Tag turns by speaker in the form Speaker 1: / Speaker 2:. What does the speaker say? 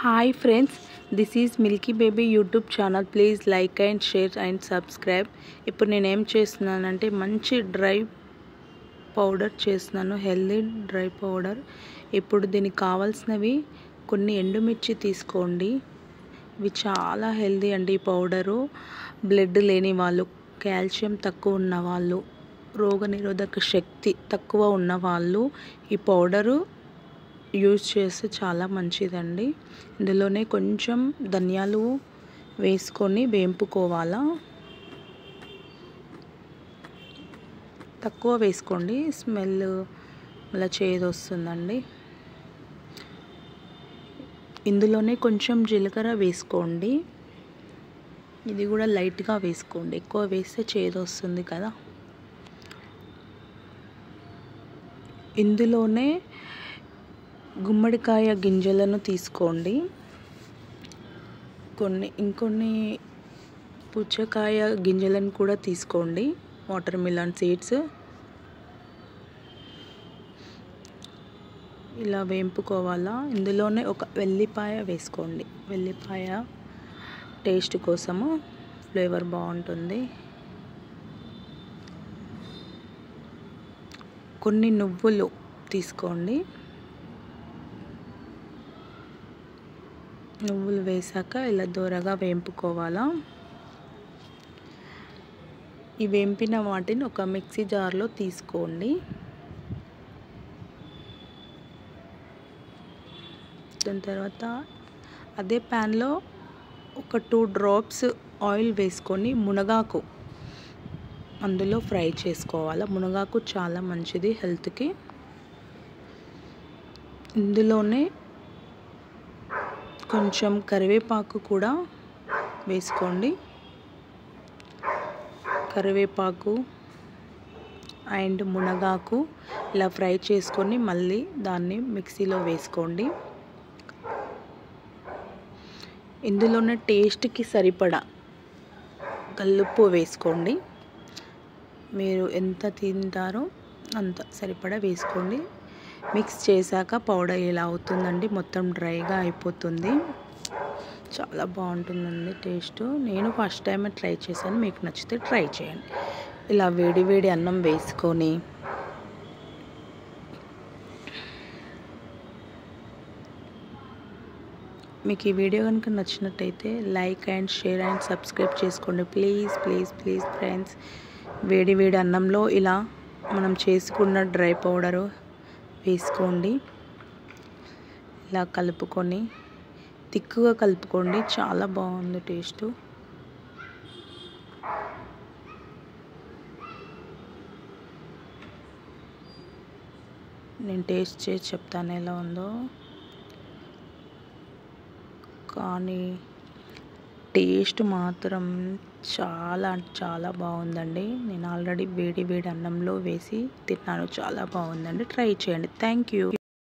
Speaker 1: Hi friends, this is Milky Baby YouTube channel. Please like and share and subscribe. ఇప్పుడు నేను ఏం చేస్తున్నానంటే మంచి డ్రై పౌడర్ చేస్తున్నాను, హెల్దీ డ్రై పౌడర్. ఇప్పుడు దీనికి కావాల్సినవి కొన్ని ఎండుమిర్చి తీసుకోండి. ఇవి చాలా హెల్దీ అండి. ఈ పౌడరు బ్లడ్ లేని వాళ్ళు, కాల్షియం తక్కువ ఉన్న వాళ్ళు, రోగనిరోధక శక్తి తక్కువ ఉన్న వాళ్ళు ఈ పౌడరు యూజ్ చేస్తే చాలా మంచిదండి. ఇందులోనే కొంచెం ధనియాలు వేసుకొని వేంపుకోవాలా. తక్కువ వేసుకోండి, స్మెల్ అలా చేదు వస్తుందండి. ఇందులోనే కొంచెం జీలకర్ర వేసుకోండి. ఇది కూడా లైట్గా వేసుకోండి, ఎక్కువ వేస్తే చేదు వస్తుంది కదా. ఇందులోనే గుమ్మడికాయ గింజలను తీసుకోండి. ఇంకొన్ని పుచ్చకాయ గింజలను కూడా తీసుకోండి, వాటర్ మిలన్ సీడ్స్. ఇలా వేంపుకోవాలా. ఇందులోనే ఒక వెల్లిపాయ వేసుకోండి. వెల్లిపాయ టేస్ట్ కోసము, ఫ్లేవర్ బాగుంటుంది. కొన్ని నువ్వులు తీసుకోండి. నువ్వులు వేసాక ఇలా దూరగా వేంపుకోవాలా. ఈ వేంపిన వాటిని ఒక మిక్సీ జార్లో తీసుకోండి. దాని తర్వాత అదే ప్యాన్లో ఒక 2 డ్రాప్స్ ఆయిల్ వేసుకొని మునగాకు అందులో ఫ్రై చేసుకోవాలి. మునగాకు చాలా మంచిది హెల్త్కి. ఇందులోనే కొంచెం కరివేపాకు కూడా వేసుకోండి. కరివేపాకు అండ్ మునగాకు ఇలా ఫ్రై చేసుకొని మళ్ళీ దాన్ని మిక్సీలో వేసుకోండి. ఇందులోనే టేస్ట్కి సరిపడా కల్లుప్పు వేసుకోండి. మీరు ఎంత తింటారో అంత సరిపడా వేసుకోండి. మిక్స్ చేశాక పౌడర్ ఇలా అవుతుందండి, మొత్తం డ్రైగా అయిపోతుంది. చాలా బాగుంటుందండి టేస్ట్. నేను ఫస్ట్ టైం ట్రై చేశాను, మీకు నచ్చితే ట్రై చేయండి. ఇలా వేడి వేడి అన్నం వేసుకొని మీకు ఈ వీడియో కనుక నచ్చినట్టయితే like and share and subscribe చేసుకోండి. Please please please friends. వేడి వేడి అన్నంలో ఇలా మనం చేసుకున్న డ్రై పౌడరు వేసుకోండి. ఇలా కలుపుకొని తిక్కుగా కలుపుకోండి, చాలా బాగుంది టేస్ట్. నేను టేస్ట్ చేసి చెప్తాను ఎలా ఉందో. కానీ టేస్ట్ మాత్రం చాలా చాలా బాగుందండి. నేను ఆల్రెడీ వేడి వేడి అన్నంలో వేసి తిన్నాను, చాలా బాగుందండి. ట్రై చేయండి. Thank you.